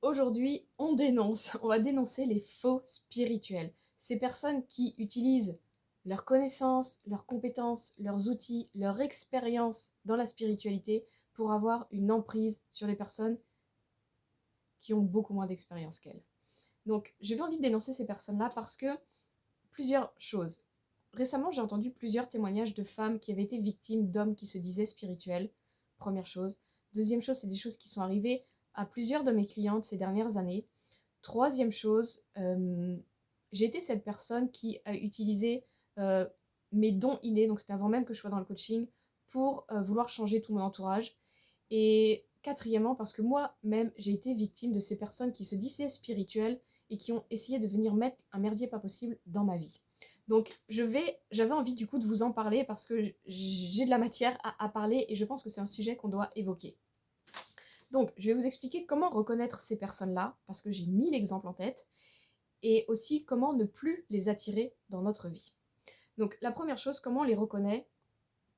Aujourd'hui, on va dénoncer les faux spirituels. Ces personnes qui utilisent leurs connaissances, leurs compétences, leurs outils, leur expérience dans la spiritualité pour avoir une emprise sur les personnes qui ont beaucoup moins d'expérience qu'elles. Donc, j'ai envie de dénoncer ces personnes-là parce que plusieurs choses. Récemment, j'ai entendu plusieurs témoignages de femmes qui avaient été victimes d'hommes qui se disaient spirituels. Première chose. Deuxième chose, c'est des choses qui sont arrivées à plusieurs de mes clientes ces dernières années. Troisième chose, j'ai été cette personne qui a utilisé euh, mes dons innés, donc c'était avant même que je sois dans le coaching, pour vouloir changer tout mon entourage. Et quatrièmement, parce que moi-même, j'ai été victime de ces personnes qui se disaient spirituelles et qui ont essayé de venir mettre un merdier pas possible dans ma vie. Donc j'avais envie du coup de vous en parler parce que j'ai de la matière à parler et je pense que c'est un sujet qu'on doit évoquer. Donc je vais vous expliquer comment reconnaître ces personnes-là, parce que j'ai 1000 exemples en tête, et aussi comment ne plus les attirer dans notre vie. Donc la première chose, comment on les reconnaît?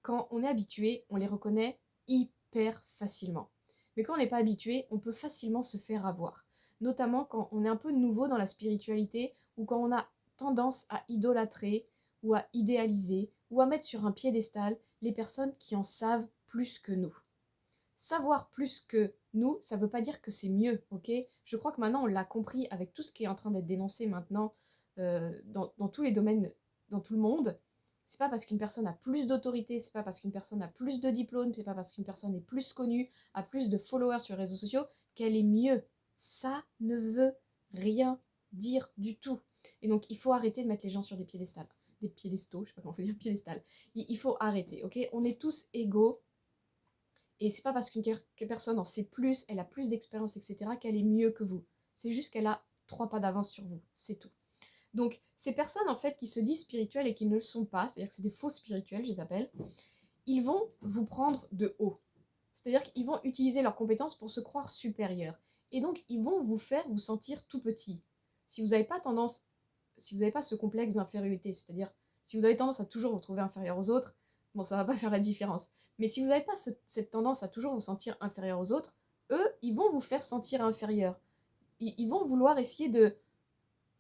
Quand on est habitué, on les reconnaît hyper facilement. Mais quand on n'est pas habitué, on peut facilement se faire avoir. Notamment quand on est un peu nouveau dans la spiritualité ou quand on a tendance à idolâtrer ou à idéaliser ou à mettre sur un piédestal les personnes qui en savent plus que nous. Savoir plus que nous, ça ne veut pas dire que c'est mieux, ok? Je crois que maintenant on l'a compris avec tout ce qui est en train d'être dénoncé maintenant dans tous les domaines, dans tout le monde. C'est pas parce qu'une personne a plus d'autorité, c'est pas parce qu'une personne a plus de diplômes, c'est pas parce qu'une personne est plus connue, a plus de followers sur les réseaux sociaux, qu'elle est mieux. Ça ne veut rien dire du tout. Et donc il faut arrêter de mettre les gens sur des piédestals. Des piédestaux, je sais pas comment on peut dire piédestal. Il faut arrêter, ok? On est tous égaux. Et c'est pas parce qu'une personne en sait plus, elle a plus d'expérience, etc., qu'elle est mieux que vous. C'est juste qu'elle a 3 pas d'avance sur vous, c'est tout. Donc, ces personnes, en fait, qui se disent spirituelles et qui ne le sont pas, c'est-à-dire que c'est des faux spirituels, je les appelle, ils vont vous prendre de haut. C'est-à-dire qu'ils vont utiliser leurs compétences pour se croire supérieurs. Et donc, ils vont vous faire vous sentir tout petit. Si vous n'avez pas tendance, si vous n'avez pas ce complexe d'infériorité, c'est-à-dire si vous avez tendance à toujours vous trouver inférieur aux autres, bon, ça va pas faire la différence. Mais si vous n'avez pas cette tendance à toujours vous sentir inférieur aux autres, eux, ils vont vous faire sentir inférieur. Ils vont vouloir essayer de,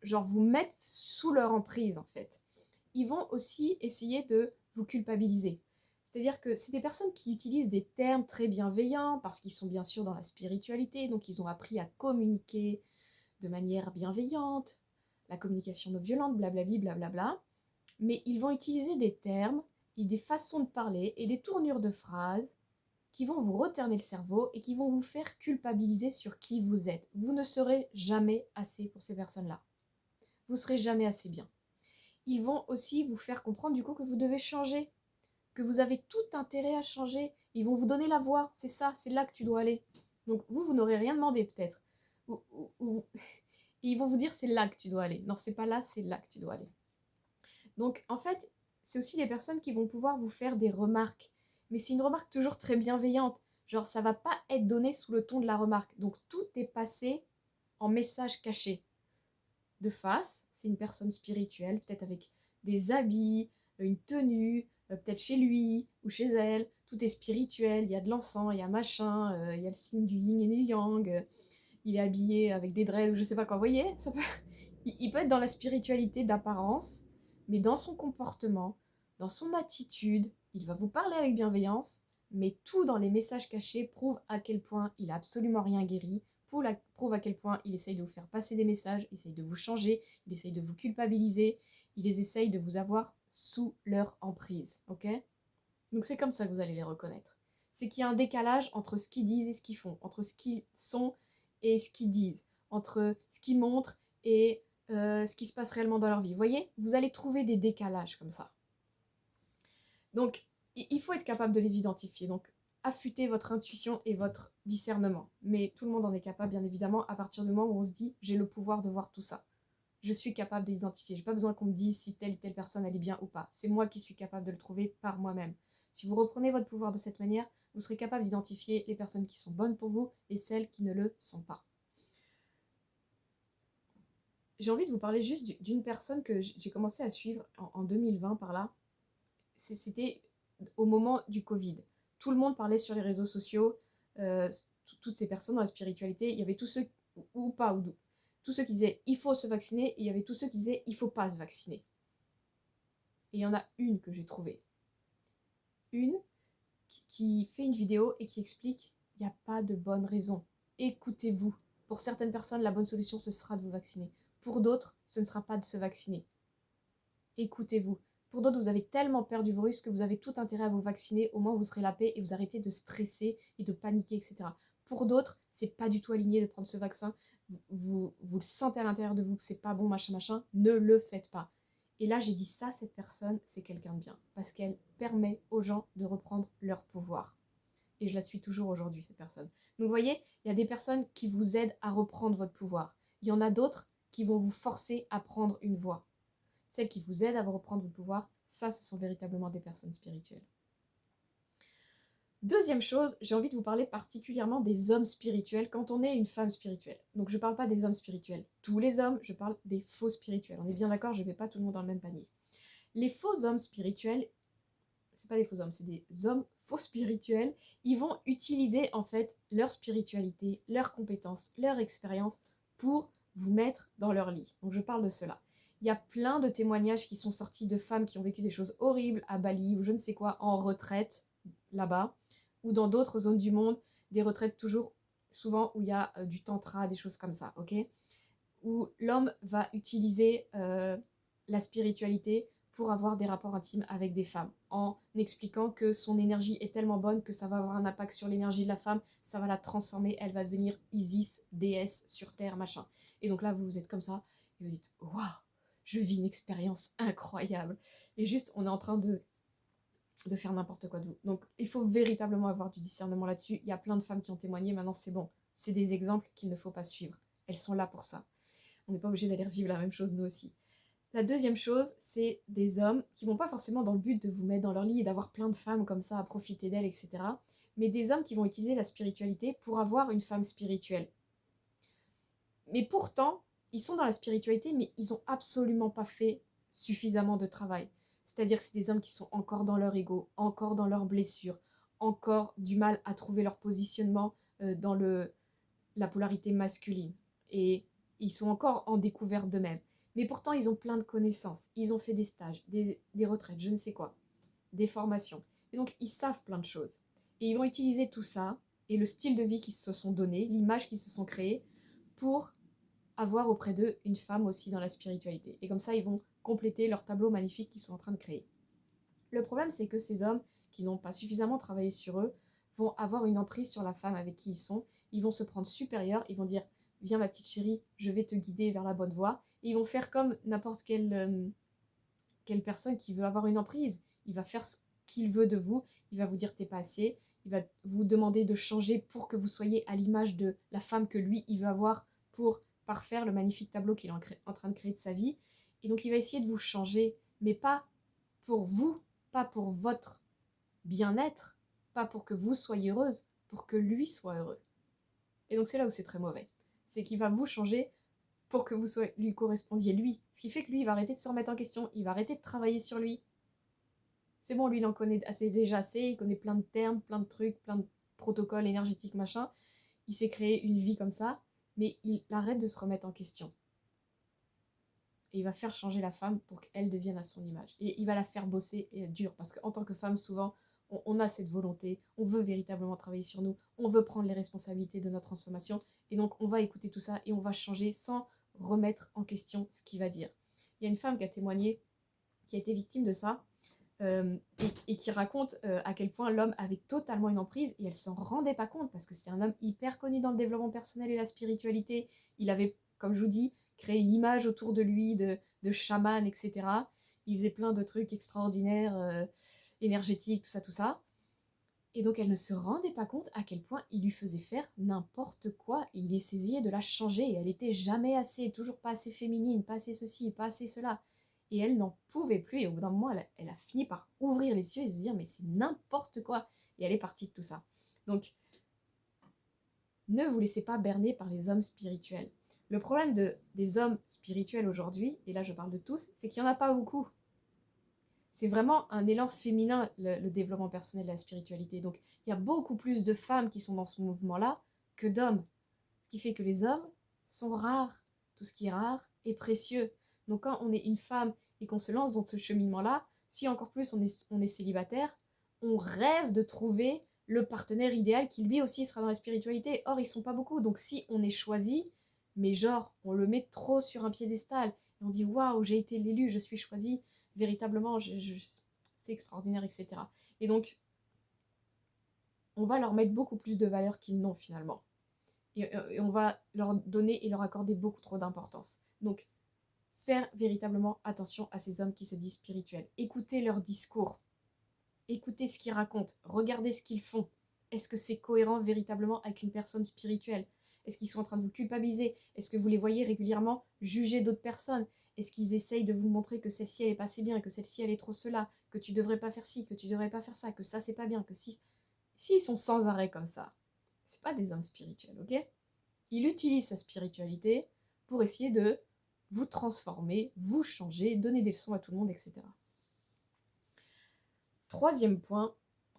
genre, vous mettre sous leur emprise, en fait. Ils vont aussi essayer de vous culpabiliser. C'est-à-dire que c'est des personnes qui utilisent des termes très bienveillants parce qu'ils sont bien sûr dans la spiritualité, donc ils ont appris à communiquer de manière bienveillante, la communication non violente, blablabli, blablabla. Mais ils vont utiliser des termes, et des façons de parler et des tournures de phrases qui vont vous reterner le cerveau et qui vont vous faire culpabiliser sur qui vous êtes. Vous ne serez jamais assez pour ces personnes-là. Vous serez jamais assez bien. Ils vont aussi vous faire comprendre du coup que vous devez changer, que vous avez tout intérêt à changer. Ils vont vous donner la voie, c'est ça, c'est là que tu dois aller. Donc vous n'aurez rien demandé peut-être. Et ils vont vous dire c'est là que tu dois aller. Non, c'est pas là, c'est là que tu dois aller. Donc en fait, c'est aussi les personnes qui vont pouvoir vous faire des remarques. Mais c'est une remarque toujours très bienveillante. Genre ça va pas être donné sous le ton de la remarque. Donc tout est passé en message caché. De face, c'est une personne spirituelle, peut-être avec des habits, une tenue, peut-être chez lui ou chez elle. Tout est spirituel, il y a de l'encens, il y a machin, il y a le signe du yin et du yang, il est habillé avec des dreads ou je sais pas quoi. Vous voyez, ça peut... il peut être dans la spiritualité d'apparence, mais dans son comportement, dans son attitude, il va vous parler avec bienveillance, mais tout dans les messages cachés prouve à quel point il a absolument rien guéri, prouve à quel point il essaye de vous faire passer des messages, il essaye de vous changer, il essaye de vous culpabiliser, il essaye de vous avoir sous leur emprise, ok? Donc c'est comme ça que vous allez les reconnaître. C'est qu'il y a un décalage entre ce qu'ils disent et ce qu'ils font, entre ce qu'ils sont et ce qu'ils disent, entre ce qu'ils montrent et ce qui se passe réellement dans leur vie. Vous voyez, vous allez trouver des décalages comme ça. Donc, il faut être capable de les identifier. Donc, affûtez votre intuition et votre discernement. Mais tout le monde en est capable, bien évidemment, à partir du moment où on se dit j'ai le pouvoir de voir tout ça. Je suis capable de l'identifier. Je n'ai pas besoin qu'on me dise si telle ou telle personne elle est bien ou pas. C'est moi qui suis capable de le trouver par moi-même. Si vous reprenez votre pouvoir de cette manière, vous serez capable d'identifier les personnes qui sont bonnes pour vous et celles qui ne le sont pas. J'ai envie de vous parler juste d'une personne que j'ai commencé à suivre en 2020 par là. C'était au moment du Covid. Tout le monde parlait sur les réseaux sociaux, toutes ces personnes dans la spiritualité. Il y avait tous ceux ou pas, tous ceux qui disaient il faut se vacciner, et il y avait tous ceux qui disaient il faut pas se vacciner. Et il y en a une que j'ai trouvée. Une qui fait une vidéo et qui explique il n'y a pas de bonne raison. Écoutez-vous. Pour certaines personnes, la bonne solution, ce sera de vous vacciner. Pour d'autres, ce ne sera pas de se vacciner. Écoutez-vous. Pour d'autres, vous avez tellement peur du virus que vous avez tout intérêt à vous vacciner, au moins vous serez la paix et vous arrêtez de stresser et de paniquer, etc. Pour d'autres, c'est pas du tout aligné de prendre ce vaccin. Vous le sentez à l'intérieur de vous que c'est pas bon, machin, machin. Ne le faites pas. Et là, j'ai dit ça, cette personne, c'est quelqu'un de bien. Parce qu'elle permet aux gens de reprendre leur pouvoir. Et je la suis toujours aujourd'hui, cette personne. Donc vous voyez, il y a des personnes qui vous aident à reprendre votre pouvoir. Il y en a d'autres qui vont vous forcer à prendre une voie. Celles qui vous aident à reprendre votre pouvoir, ça, ce sont véritablement des personnes spirituelles. Deuxième chose, j'ai envie de vous parler particulièrement des hommes spirituels quand on est une femme spirituelle. Donc je ne parle pas des hommes spirituels, tous les hommes, je parle des faux spirituels. On est bien d'accord, je ne mets pas tout le monde dans le même panier. Les faux hommes spirituels, c'est pas des faux hommes, c'est des hommes faux spirituels, ils vont utiliser en fait leur spiritualité, leurs compétences, leur expérience pour vous mettre dans leur lit. Donc je parle de cela. Il y a plein de témoignages qui sont sortis de femmes qui ont vécu des choses horribles à Bali ou je ne sais quoi, en retraite là-bas, ou dans d'autres zones du monde, des retraites toujours, souvent où il y a du tantra, des choses comme ça, ok? Où l'homme va utiliser la spiritualité pour avoir des rapports intimes avec des femmes, en expliquant que son énergie est tellement bonne que ça va avoir un impact sur l'énergie de la femme, ça va la transformer, elle va devenir Isis, déesse sur Terre, machin. Et donc là, vous êtes comme ça, et vous dites, waouh, je vis une expérience incroyable. Et juste, on est en train de faire n'importe quoi de vous. Donc, il faut véritablement avoir du discernement là-dessus. Il y a plein de femmes qui ont témoigné, maintenant c'est bon. C'est des exemples qu'il ne faut pas suivre. Elles sont là pour ça. On n'est pas obligé d'aller revivre la même chose, nous aussi. La deuxième chose, c'est des hommes qui vont pas forcément dans le but de vous mettre dans leur lit et d'avoir plein de femmes comme ça à profiter d'elles, etc. Mais des hommes qui vont utiliser la spiritualité pour avoir une femme spirituelle. Mais pourtant, ils sont dans la spiritualité, mais ils n'ont absolument pas fait suffisamment de travail. C'est-à-dire que c'est des hommes qui sont encore dans leur ego, encore dans leurs blessures, encore du mal à trouver leur positionnement dans la polarité masculine. Et ils sont encore en découverte d'eux-mêmes. Mais pourtant, ils ont plein de connaissances. Ils ont fait des stages, des retraites, je ne sais quoi, des formations. Et donc, ils savent plein de choses. Et ils vont utiliser tout ça, et le style de vie qu'ils se sont donné, l'image qu'ils se sont créée, pour avoir auprès d'eux une femme aussi dans la spiritualité. Et comme ça, ils vont compléter leur tableau magnifique qu'ils sont en train de créer. Le problème, c'est que ces hommes qui n'ont pas suffisamment travaillé sur eux vont avoir une emprise sur la femme avec qui ils sont. Ils vont se prendre supérieurs, ils vont dire « Viens ma petite chérie, je vais te guider vers la bonne voie ». Et ils vont faire comme n'importe quelle personne qui veut avoir une emprise. Il va faire ce qu'il veut de vous, il va vous dire « T'es pas assez », il va vous demander de changer pour que vous soyez à l'image de la femme que lui, il veut avoir pour parfaire le magnifique tableau qu'il est en train de créer de sa vie. Et donc il va essayer de vous changer, mais pas pour vous, pas pour votre bien-être, pas pour que vous soyez heureuse, pour que lui soit heureux. Et donc c'est là où c'est très mauvais. C'est qu'il va vous changer pour que vous lui correspondiez lui. Ce qui fait que lui, il va arrêter de se remettre en question, il va arrêter de travailler sur lui. C'est bon, lui, il en connaît déjà assez, il connaît plein de termes, plein de trucs, plein de protocoles énergétiques, machin. Il s'est créé une vie comme ça, mais il arrête de se remettre en question. Et il va faire changer la femme pour qu'elle devienne à son image. Et il va la faire bosser et dur, parce qu'en tant que femme, souvent, on a cette volonté, on veut véritablement travailler sur nous, on veut prendre les responsabilités de notre transformation, et donc on va écouter tout ça et on va changer sans remettre en question ce qu'il va dire. Il y a une femme qui a témoigné, qui a été victime de ça, et qui raconte à quel point l'homme avait totalement une emprise, et elle s'en rendait pas compte, parce que c'est un homme hyper connu dans le développement personnel et la spiritualité. Il avait, comme je vous dis, créé une image autour de lui, de chaman, etc. Il faisait plein de trucs extraordinaires, énergétiques, tout ça, tout ça. Et donc elle ne se rendait pas compte à quel point il lui faisait faire n'importe quoi, et il essayait de la changer, et elle était jamais assez, toujours pas assez féminine, pas assez ceci, pas assez cela. Et elle n'en pouvait plus, et au bout d'un moment, elle a fini par ouvrir les yeux et se dire « mais c'est n'importe quoi !» Et elle est partie de tout ça. Donc, ne vous laissez pas berner par les hommes spirituels. Le problème des hommes spirituels aujourd'hui, et là je parle de tous, c'est qu'il n'y en a pas beaucoup. C'est vraiment un élan féminin, le développement personnel et la spiritualité. Donc, il y a beaucoup plus de femmes qui sont dans ce mouvement-là que d'hommes. Ce qui fait que les hommes, sont rares. Tout ce qui est rare est précieux. Donc quand on est une femme et qu'on se lance dans ce cheminement-là, si encore plus on est célibataire, on rêve de trouver le partenaire idéal qui lui aussi sera dans la spiritualité. Or, ils sont pas beaucoup. Donc si on est choisi, mais genre, on le met trop sur un piédestal, et on dit waouh, j'ai été l'élu, je suis choisi, véritablement, c'est extraordinaire, etc. Et donc, on va leur mettre beaucoup plus de valeur qu'ils n'ont finalement. Et on va leur donner et leur accorder beaucoup trop d'importance. Donc, faire véritablement attention à ces hommes qui se disent spirituels. Écoutez leur discours, écoutez ce qu'ils racontent, regardez ce qu'ils font. Est-ce que c'est cohérent véritablement avec une personne spirituelle? Est-ce qu'ils sont en train de vous culpabiliser? Est-ce que vous les voyez régulièrement juger d'autres personnes? Est-ce qu'ils essayent de vous montrer que celle-ci elle est pas assez bien, que celle-ci elle est trop cela, que tu devrais pas faire ci, que tu devrais pas faire ça, que ça c'est pas bien, que si... S'ils sont sans arrêt comme ça, c'est pas des hommes spirituels, ok? Il utilise sa spiritualité pour essayer de vous transformer, vous changer, donner des leçons à tout le monde, etc. Troisième point,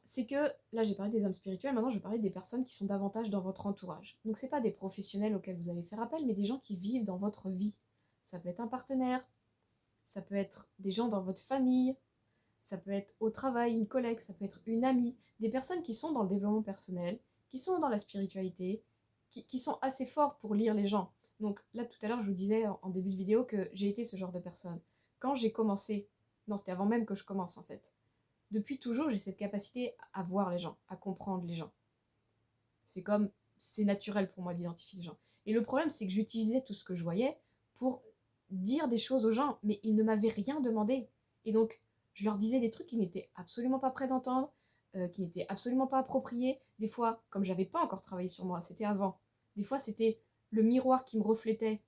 c'est que, là j'ai parlé des hommes spirituels, maintenant je vais parler des personnes qui sont davantage dans votre entourage. Donc c'est pas des professionnels auxquels vous allez faire appel, mais des gens qui vivent dans votre vie. Ça peut être un partenaire, ça peut être des gens dans votre famille, ça peut être au travail, une collègue, ça peut être une amie, des personnes qui sont dans le développement personnel, qui sont dans la spiritualité, qui sont assez forts pour lire les gens. Donc là tout à l'heure je vous disais en début de vidéo que j'ai été ce genre de personne. Quand j'ai commencé, non c'était avant même que je commence en fait, depuis toujours j'ai cette capacité à voir les gens, à comprendre les gens. C'est comme, c'est naturel pour moi d'identifier les gens. Et le problème c'est que j'utilisais tout ce que je voyais pour dire des choses aux gens, mais ils ne m'avaient rien demandé. Et donc je leur disais des trucs qu'ils n'étaient absolument pas prêts d'entendre, qui n'étaient absolument pas appropriés. Des fois, comme j'avais pas encore travaillé sur moi, c'était avant. Des fois, c'était le miroir qui me reflétait.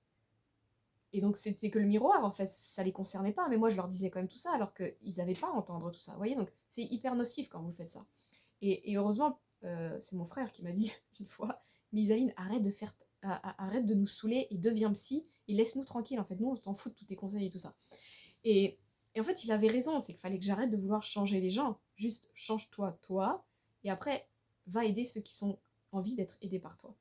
Et donc, c'était que le miroir, en fait, ça les concernait pas. Mais moi, je leur disais quand même tout ça, alors qu'ils n'avaient pas à entendre tout ça. Vous voyez, donc c'est hyper nocif quand vous faites ça. Et heureusement, c'est mon frère qui m'a dit une fois, mais Isaline, arrête de nous saouler et deviens psy et laisse-nous tranquille. En fait, nous, on t'en fout de tous tes conseils et tout ça. Et, et en fait, il avait raison, c'est qu'il fallait que j'arrête de vouloir changer les gens. Juste change-toi, toi, et après, va aider ceux qui sont envie d'être aidés par toi.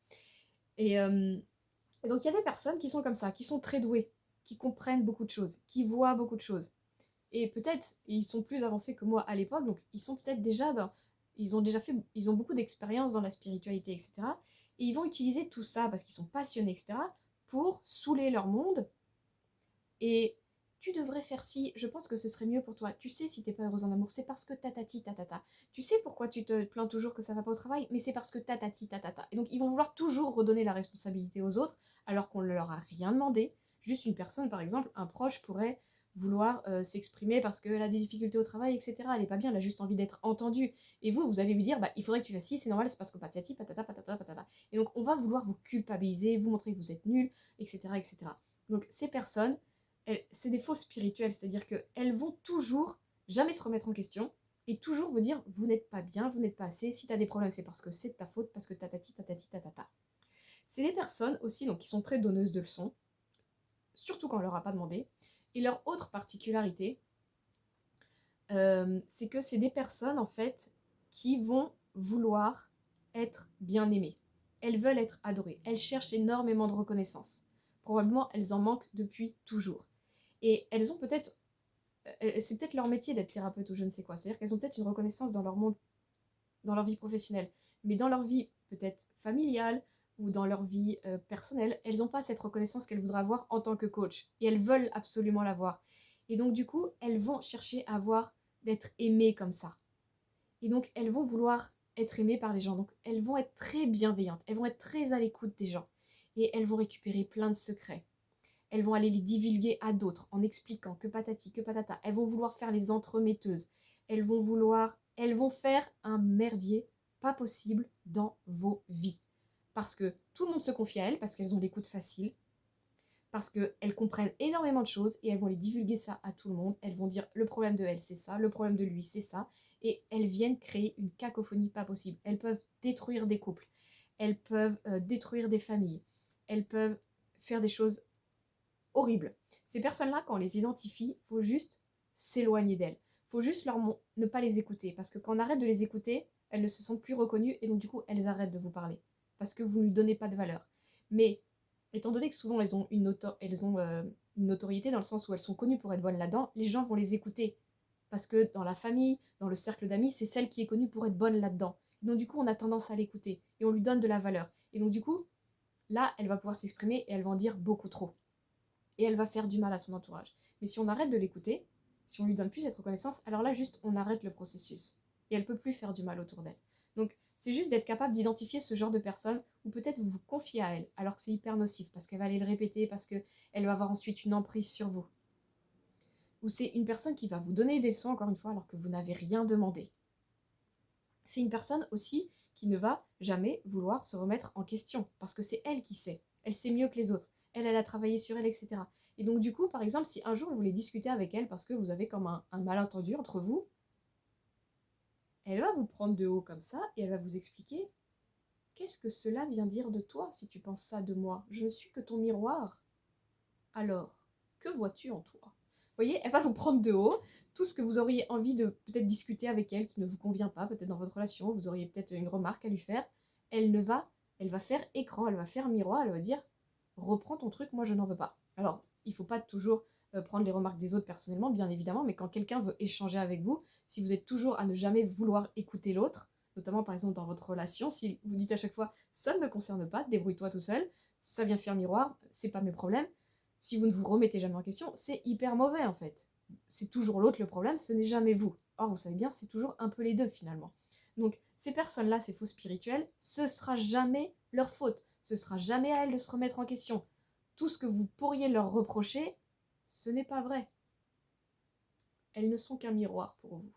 Et donc, il y a des personnes qui sont comme ça, qui sont très douées, qui comprennent beaucoup de choses, qui voient beaucoup de choses. Et peut-être, ils sont plus avancés que moi à l'époque, donc ils sont peut-être déjà dans... Ils ont beaucoup d'expérience dans la spiritualité, etc. Et ils vont utiliser tout ça, parce qu'ils sont passionnés, etc., pour saouler leur monde et tu devrais faire ci, je pense que ce serait mieux pour toi. Tu sais, si t'es pas heureuse en amour, c'est parce que tatati tatata. Tu sais pourquoi tu te plains toujours que ça va pas au travail, mais c'est parce que tatati tatata. Et donc ils vont vouloir toujours redonner la responsabilité aux autres, alors qu'on ne leur a rien demandé. Juste une personne, par exemple, un proche pourrait vouloir s'exprimer parce qu'elle a des difficultés au travail, etc. Elle est pas bien, elle a juste envie d'être entendue. Et vous allez lui dire, bah il faudrait que tu fasses ci, c'est normal, c'est parce que patati patata patata patata. Et donc on va vouloir vous culpabiliser, vous montrer que vous êtes nul, etc., etc. Donc ces personnes, c'est des faux spirituels, c'est-à-dire qu'elles vont toujours jamais se remettre en question et toujours vous dire vous n'êtes pas bien, vous n'êtes pas assez, si tu as des problèmes c'est parce que c'est de ta faute, parce que tatati tatati tatata. C'est des personnes aussi donc, qui sont très donneuses de leçons, surtout quand on leur a pas demandé. Et leur autre particularité, c'est que c'est des personnes en fait qui vont vouloir être bien aimées. Elles veulent être adorées, elles cherchent énormément de reconnaissance. Probablement elles en manquent depuis toujours. Et elles ont peut-être c'est peut-être leur métier d'être thérapeute ou je ne sais quoi. C'est-à-dire qu'elles ont peut-être une reconnaissance dans leur monde, dans leur vie professionnelle, mais dans leur vie peut-être familiale ou dans leur vie personnelle, elles n'ont pas cette reconnaissance qu'elles voudraient avoir en tant que coach. Et elles veulent absolument l'avoir. Et donc du coup, elles vont chercher à avoir d'être aimées comme ça. Et donc elles vont vouloir être aimées par les gens. Donc elles vont être très bienveillantes, elles vont être très à l'écoute des gens. Et elles vont récupérer plein de secrets. Elles vont aller les divulguer à d'autres en expliquant que patati, que patata. Elles vont vouloir faire les entremetteuses. Elles vont faire un merdier pas possible dans vos vies. Parce que tout le monde se confie à elles, parce qu'elles ont des coudes faciles, parce qu'elles comprennent énormément de choses et elles vont les divulguer ça à tout le monde. Elles vont dire le problème de elle c'est ça, le problème de lui c'est ça. Et elles viennent créer une cacophonie pas possible. Elles peuvent détruire des couples. Elles peuvent détruire des familles. Elles peuvent faire des choses horrible. Ces personnes-là, quand on les identifie, il faut juste s'éloigner d'elles. Il faut juste ne pas les écouter. Parce que quand on arrête de les écouter, elles ne se sentent plus reconnues et donc du coup, elles arrêtent de vous parler. Parce que vous ne lui donnez pas de valeur. Mais étant donné que souvent elles ont une notoriété dans le sens où elles sont connues pour être bonnes là-dedans, les gens vont les écouter. Parce que dans la famille, dans le cercle d'amis, c'est celle qui est connue pour être bonne là-dedans. Donc du coup, on a tendance à l'écouter et on lui donne de la valeur. Et donc du coup, là, elle va pouvoir s'exprimer et elle va en dire beaucoup trop. Et elle va faire du mal à son entourage. Mais si on arrête de l'écouter, si on lui donne plus cette reconnaissance, alors là, juste, on arrête le processus. Et elle peut plus faire du mal autour d'elle. Donc, c'est juste d'être capable d'identifier ce genre de personne, ou peut-être vous vous confiez à elle, alors que c'est hyper nocif, parce qu'elle va aller le répéter, parce qu'elle va avoir ensuite une emprise sur vous. Ou c'est une personne qui va vous donner des leçons, encore une fois, alors que vous n'avez rien demandé. C'est une personne aussi qui ne va jamais vouloir se remettre en question, parce que c'est elle qui sait. Elle sait mieux que les autres. Elle a travaillé sur elle, etc. Et donc du coup, par exemple, si un jour vous voulez discuter avec elle parce que vous avez comme un malentendu entre vous, elle va vous prendre de haut comme ça et elle va vous expliquer qu'est-ce que cela vient dire de toi si tu penses ça de moi. Je ne suis que ton miroir. Alors, que vois-tu en toi? Vous voyez, elle va vous prendre de haut tout ce que vous auriez envie de peut-être discuter avec elle qui ne vous convient pas, peut-être dans votre relation, vous auriez peut-être une remarque à lui faire. Elle ne va, elle va faire écran, elle va faire miroir, elle va dire reprends ton truc, moi je n'en veux pas. Alors, il ne faut pas toujours prendre les remarques des autres personnellement, bien évidemment, mais quand quelqu'un veut échanger avec vous, si vous êtes toujours à ne jamais vouloir écouter l'autre, notamment par exemple dans votre relation, si vous dites à chaque fois ça ne me concerne pas, débrouille-toi tout seul, ça vient faire miroir, c'est pas mes problèmes. Si vous ne vous remettez jamais en question, c'est hyper mauvais en fait. C'est toujours l'autre le problème, ce n'est jamais vous. Or, vous savez bien, c'est toujours un peu les deux finalement. Donc, ces personnes-là, ces faux spirituels, ce sera jamais leur faute. Ce sera jamais à elles de se remettre en question. Tout ce que vous pourriez leur reprocher, ce n'est pas vrai. Elles ne sont qu'un miroir pour vous.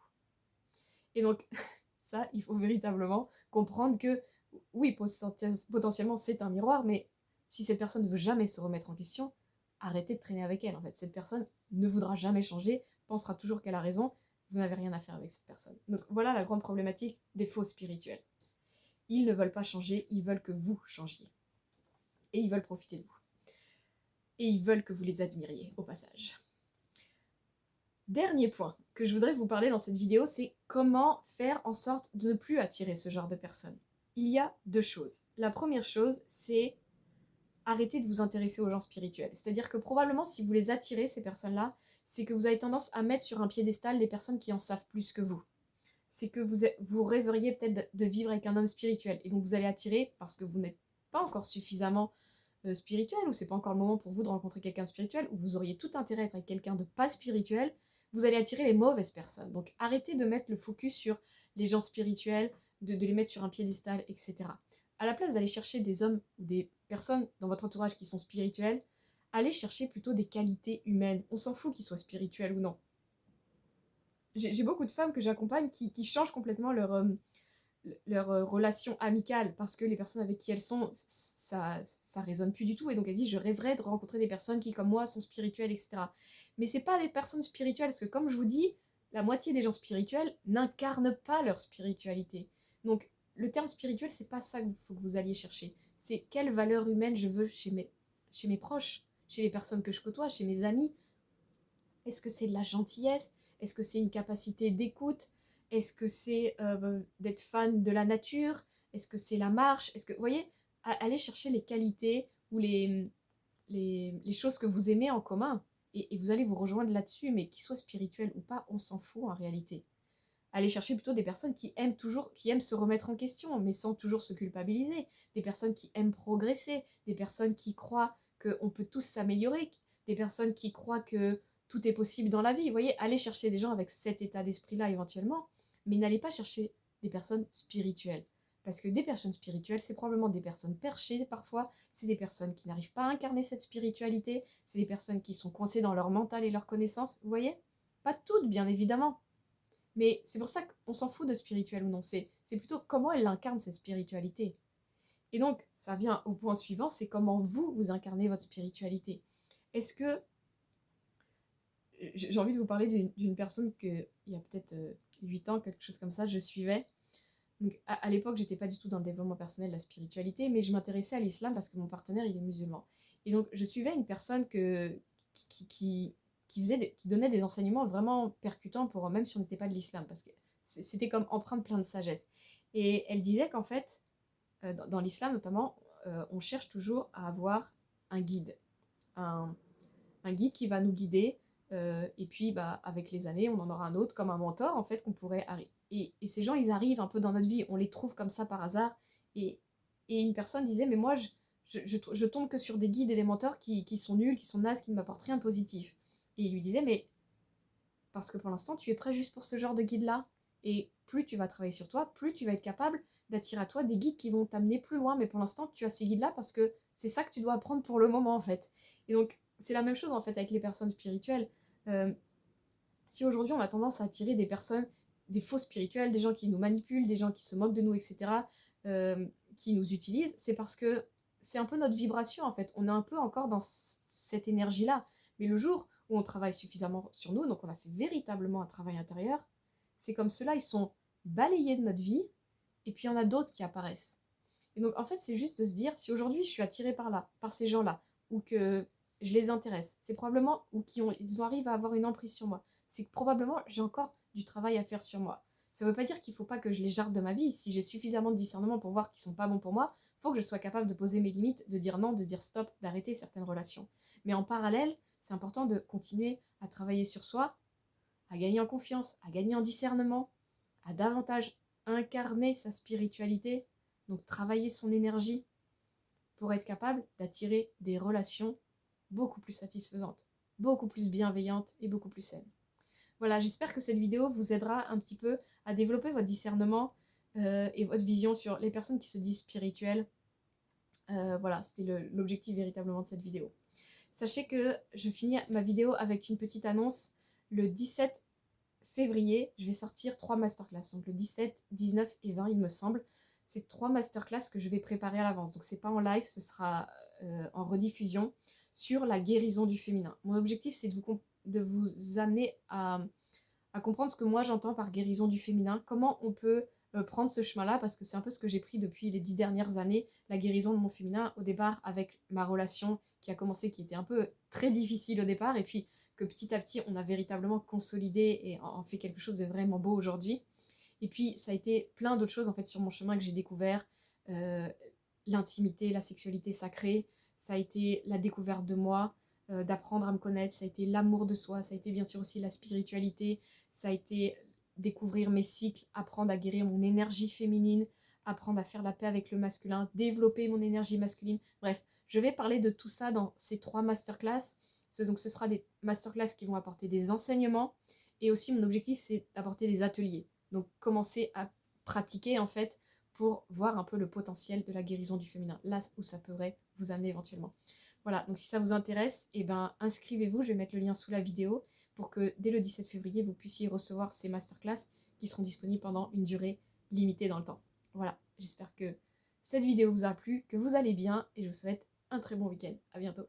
Et donc, ça, il faut véritablement comprendre que, oui, potentiellement, c'est un miroir, mais si cette personne ne veut jamais se remettre en question, arrêtez de traîner avec elle. En fait, cette personne ne voudra jamais changer, pensera toujours qu'elle a raison. Vous n'avez rien à faire avec cette personne. Donc voilà la grande problématique des faux spirituels. Ils ne veulent pas changer, ils veulent que vous changiez. Et ils veulent profiter de vous. Et ils veulent que vous les admiriez, au passage. Dernier point que je voudrais vous parler dans cette vidéo, c'est comment faire en sorte de ne plus attirer ce genre de personnes. Il y a deux choses. La première chose, c'est arrêter de vous intéresser aux gens spirituels. C'est-à-dire que probablement, si vous les attirez, ces personnes-là, c'est que vous avez tendance à mettre sur un piédestal les personnes qui en savent plus que vous. C'est que vous rêveriez peut-être de vivre avec un homme spirituel. Et donc vous allez attirer, parce que vous n'êtes pas encore suffisamment spirituel, ou c'est pas encore le moment pour vous de rencontrer quelqu'un de spirituel, ou vous auriez tout intérêt à être avec quelqu'un de pas spirituel, vous allez attirer les mauvaises personnes. Donc arrêtez de mettre le focus sur les gens spirituels, de les mettre sur un piédestal, etc. À la place d'aller chercher des hommes ou des personnes dans votre entourage qui sont spirituels, allez chercher plutôt des qualités humaines. On s'en fout qu'ils soient spirituels ou non. J'ai beaucoup de femmes que j'accompagne qui changent complètement leur relation amicale parce que les personnes avec qui elles sont, ça résonne plus du tout. Et donc elles disent, je rêverais de rencontrer des personnes qui, comme moi, sont spirituelles, etc. Mais c'est pas des personnes spirituelles, parce que comme je vous dis, la moitié des gens spirituels n'incarnent pas leur spiritualité. Donc le terme spirituel, c'est pas ça qu'il faut que vous alliez chercher. C'est quelle valeur humaine je veux chez mes proches, chez les personnes que je côtoie, chez mes amis. Est-ce que c'est de la gentillesse? Est-ce que c'est une capacité d'écoute? Est-ce que c'est d'être fan de la nature? Est-ce que c'est la marche? Est-ce que, vous voyez, allez chercher les qualités ou les choses que vous aimez en commun et vous allez vous rejoindre là-dessus, mais qu'ils soient spirituels ou pas, on s'en fout en réalité. Allez chercher plutôt des personnes qui aiment se remettre en question, mais sans toujours se culpabiliser. Des personnes qui aiment progresser, des personnes qui croient qu'on peut tous s'améliorer, des personnes qui croient que tout est possible dans la vie. Vous voyez, allez chercher des gens avec cet état d'esprit-là éventuellement, mais n'allez pas chercher des personnes spirituelles. Parce que des personnes spirituelles, c'est probablement des personnes perchées parfois, c'est des personnes qui n'arrivent pas à incarner cette spiritualité, c'est des personnes qui sont coincées dans leur mental et leurs connaissances, vous voyez? Pas toutes, bien évidemment. Mais c'est pour ça qu'on s'en fout de spirituel ou non, c'est plutôt comment elle incarne cette spiritualité. Et donc, ça vient au point suivant, c'est comment vous incarnez votre spiritualité. Est-ce que j'ai envie de vous parler d'une personne que, il y a peut-être 8 ans, quelque chose comme ça, je suivais. Donc, à l'époque, j'étais pas du tout dans le développement personnel, la spiritualité, mais je m'intéressais à l'islam parce que mon partenaire, il est musulman. Et donc, je suivais une personne qui donnait des enseignements vraiment percutants pour même si on n'était pas de l'islam, parce que c'était comme empreinte plein de sagesse. Et elle disait qu'en fait, dans l'islam notamment, on cherche toujours à avoir un guide. Un, un guide qui va nous guider. Et puis, avec les années, on en aura un autre, comme un mentor, en fait, qu'on pourrait... Et ces gens, ils arrivent un peu dans notre vie. On les trouve comme ça par hasard. Et, et une personne disait, mais moi, je tombe que sur des guides et des mentors qui sont nuls, qui sont nazes, qui ne m'apportent rien de positif. Et il lui disait, mais parce que pour l'instant, tu es prêt juste pour ce genre de guide-là. Et plus tu vas travailler sur toi, plus tu vas être capable d'attirer à toi des guides qui vont t'amener plus loin. Mais pour l'instant, tu as ces guides-là parce que c'est ça que tu dois apprendre pour le moment, en fait. Et donc, c'est la même chose, en fait, avec les personnes spirituelles. Euh, Si aujourd'hui, on a tendance à attirer des personnes, des faux spirituels, des gens qui nous manipulent, des gens qui se moquent de nous, etc., qui nous utilisent, c'est parce que c'est un peu notre vibration, en fait. On est un peu encore dans cette énergie-là. Mais le jour où on travaille suffisamment sur nous, donc on a fait véritablement un travail intérieur, c'est comme ceux-là, ils sont balayés de notre vie, et puis il y en a d'autres qui apparaissent. Et donc, en fait, c'est juste de se dire, si aujourd'hui je suis attirée par là, par ces gens-là, ou que je les intéresse, c'est probablement, ou ils arrivent à avoir une emprise sur moi, c'est que probablement j'ai encore du travail à faire sur moi. Ça ne veut pas dire qu'il ne faut pas que je les jarde de ma vie. Si j'ai suffisamment de discernement pour voir qu'ils ne sont pas bons pour moi, il faut que je sois capable de poser mes limites, de dire non, de dire stop, d'arrêter certaines relations. Mais en parallèle, c'est important de continuer à travailler sur soi, à gagner en confiance, à gagner en discernement, à davantage incarner sa spiritualité, donc travailler son énergie pour être capable d'attirer des relations beaucoup plus satisfaisantes, beaucoup plus bienveillantes et beaucoup plus saines. Voilà, j'espère que cette vidéo vous aidera un petit peu à développer votre discernement et votre vision sur les personnes qui se disent spirituelles. Voilà, c'était l'objectif véritablement de cette vidéo. Sachez que je finis ma vidéo avec une petite annonce. Le 17 février, je vais sortir 3 masterclass. Donc le 17, 19 et 20, il me semble. C'est 3 masterclass que je vais préparer à l'avance. Donc c'est pas en live, ce sera en rediffusion sur la guérison du féminin. Mon objectif, c'est de vous amener à comprendre ce que moi j'entends par guérison du féminin, comment on peut prendre ce chemin-là, parce que c'est un peu ce que j'ai pris depuis les 10 dernières années, la guérison de mon féminin, au départ avec ma relation qui a commencé, qui était un peu très difficile au départ, et puis que petit à petit on a véritablement consolidé et en fait quelque chose de vraiment beau aujourd'hui. Et puis ça a été plein d'autres choses en fait sur mon chemin que j'ai découvert, euh, l'intimité, la sexualité sacrée, ça a été la découverte de moi, d'apprendre à me connaître, ça a été l'amour de soi, ça a été bien sûr aussi la spiritualité, ça a été découvrir mes cycles, apprendre à guérir mon énergie féminine, apprendre à faire la paix avec le masculin, développer mon énergie masculine. Bref, je vais parler de tout ça dans ces 3 masterclass. Donc ce sera des masterclass qui vont apporter des enseignements et aussi mon objectif c'est d'apporter des ateliers. Donc commencer à pratiquer en fait pour voir un peu le potentiel de la guérison du féminin, là où ça pourrait vous amener éventuellement. Voilà, donc si ça vous intéresse, eh ben, inscrivez-vous, je vais mettre le lien sous la vidéo pour que dès le 17 février, vous puissiez recevoir ces masterclass qui seront disponibles pendant une durée limitée dans le temps. Voilà, j'espère que cette vidéo vous a plu, que vous allez bien et je vous souhaite un très bon week-end. À bientôt.